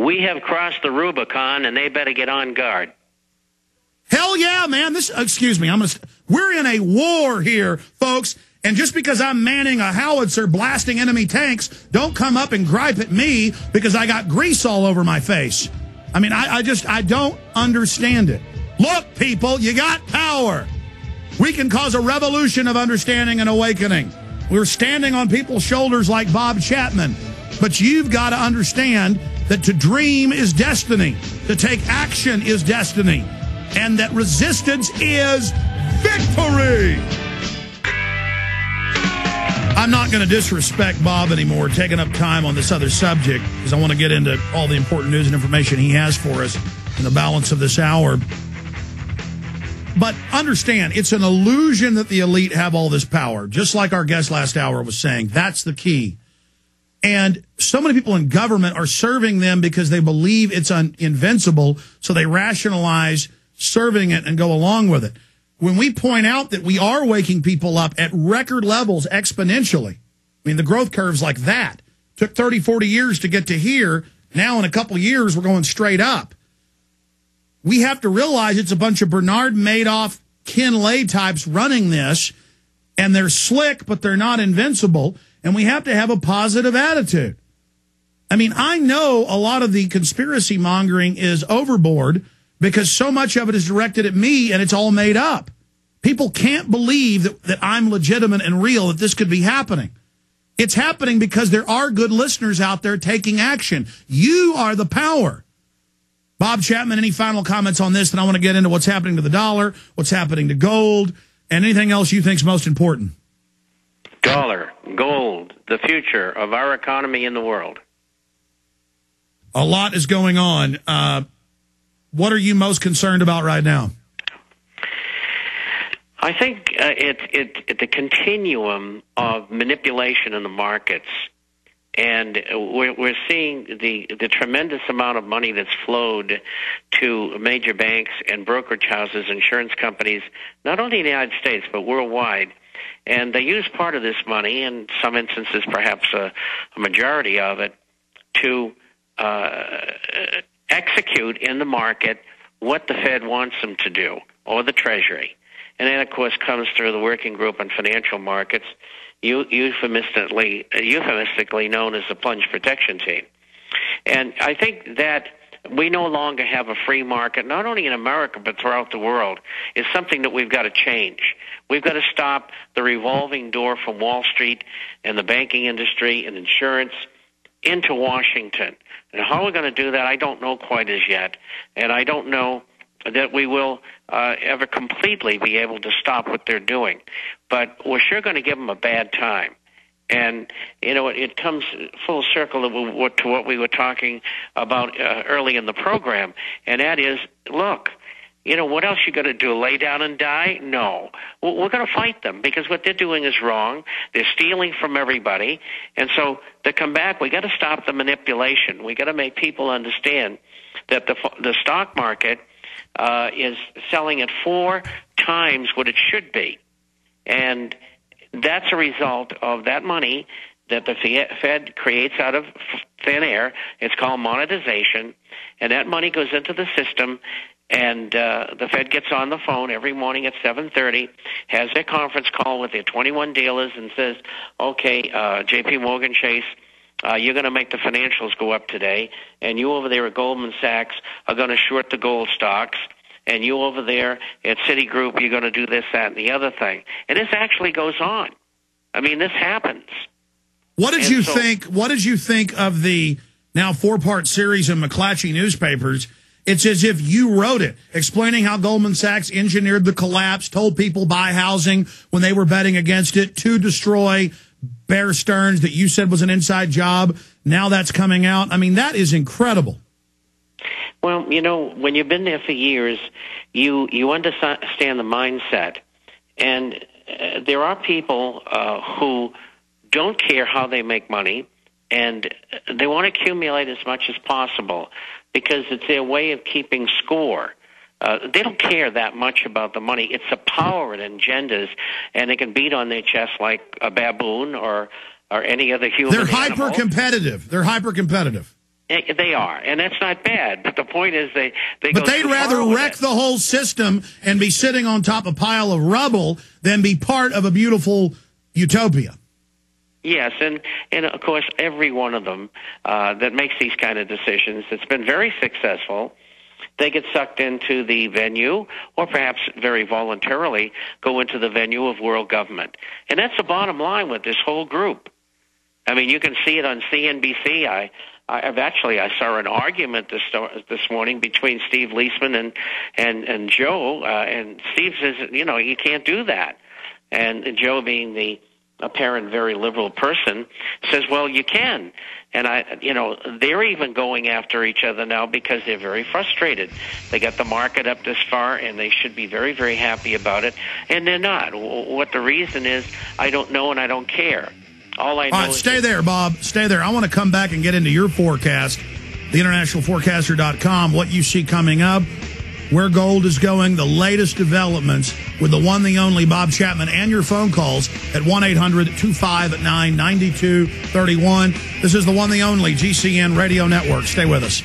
We have crossed the Rubicon, and they better get on guard. Hell yeah, man. Excuse me. We're in a war here, folks. And just because I'm manning a howitzer blasting enemy tanks, don't come up and gripe at me because I got grease all over my face. I mean, I don't understand it. Look, people, you got power. We can cause a revolution of understanding and awakening. We're standing on people's shoulders like Bob Chapman. But you've got to understand that to dream is destiny. To take action is destiny. And that resistance is victory. I'm not going to disrespect Bob anymore, taking up time on this other subject, because I want to get into all the important news and information he has for us in the balance of this hour. But understand, it's an illusion that the elite have all this power, just like our guest last hour was saying. That's the key. And so many people in government are serving them because they believe it's invincible, so they rationalize serving it and go along with it. When we point out that we are waking people up at record levels exponentially, I mean, the growth curve's like that. Took 30, 40 years to get to here. Now in a couple years, we're going straight up. We have to realize it's a bunch of Bernard Madoff, Ken Lay types running this, and they're slick, but they're not invincible, and we have to have a positive attitude. I mean, I know a lot of the conspiracy mongering is overboard because so much of it is directed at me, and it's all made up. People can't believe that I'm legitimate and real, that this could be happening. It's happening because there are good listeners out there taking action. You are the power. Bob Chapman, any final comments on this? Then I want to get into what's happening to the dollar, what's happening to gold, and anything else you think is most important. Dollar, gold, the future of our economy in the world. A lot is going on. What are you most concerned about right now? I think it's a continuum of manipulation in the markets. And we're seeing the tremendous amount of money that's flowed to major banks and brokerage houses, insurance companies, not only in the United States, but worldwide. And they use part of this money, in some instances perhaps a majority of it, to execute in the market what the Fed wants them to do, or the Treasury. And that, of course, comes through the working group on financial markets, euphemistically known as the plunge protection team. And I think that we no longer have a free market, not only in America but throughout the world, is something that we've got to change. We've got to stop the revolving door from Wall Street and the banking industry and insurance into Washington. And how we're going to do that, I don't know quite as yet. And I don't know that we will ever completely be able to stop what they're doing. But we're sure going to give them a bad time. And, you know, it comes full circle to what we were talking about early in the program, and that is, look, you know, what else you going to do, lay down and die? No. We're going to fight them because what they're doing is wrong. They're stealing from everybody. And so to come back, we got to stop the manipulation. We got to make people understand that the stock market is selling at 4 times what it should be. And that's a result of that money that the Fed creates out of thin air. It's called monetization. And that money goes into the system, and the Fed gets on the phone every morning at 7:30, has their conference call with their 21 dealers and says, okay, JP Morgan Chase, you're going to make the financials go up today, and you over there at Goldman Sachs are going to short the gold stocks, and you over there at Citigroup, you're going to do this, that, and the other thing. And this actually goes on. I mean, this happens. What did you think? What did you think of the now 4-part series in McClatchy newspapers? It's as if you wrote it, explaining how Goldman Sachs engineered the collapse, told people buy housing when they were betting against it, to destroy Bear Stearns that you said was an inside job. Now that's coming out. I mean, that is incredible. Well, you know, when you've been there for years, you understand the mindset. And there are people who don't care how they make money, and they want to accumulate as much as possible because it's their way of keeping score. They don't care that much about the money. It's the power it engenders, and they can beat on their chest like a baboon or any other human animal. Hyper-competitive. They're hyper-competitive. They are, and that's not bad. But the point is, they But they'd rather wreck the whole system and be sitting on top of a pile of rubble than be part of a beautiful utopia. Yes, and of course, every one of them that makes these kind of decisions, it's been very successful. They get sucked into the venue, or perhaps very voluntarily go into the venue of world government. And that's the bottom line with this whole group. I mean, you can see it on CNBC. I saw an argument this morning between Steve Leisman and Joe, and Steve says, you can't do that. And Joe, being the apparent very liberal person, says, well, you can. And they're even going after each other now because they're very frustrated. They got the market up this far, and they should be very, very happy about it, and they're not. What the reason is, I don't know, and I don't care. All I know is... Stay there, Bob. Stay there. I want to come back and get into your forecast, theinternationalforecaster.com, what you see coming up, where gold is going, the latest developments with the one, the only Bob Chapman, and your phone calls at 1-800-259-9231. This is the one, the only GCN Radio Network. Stay with us.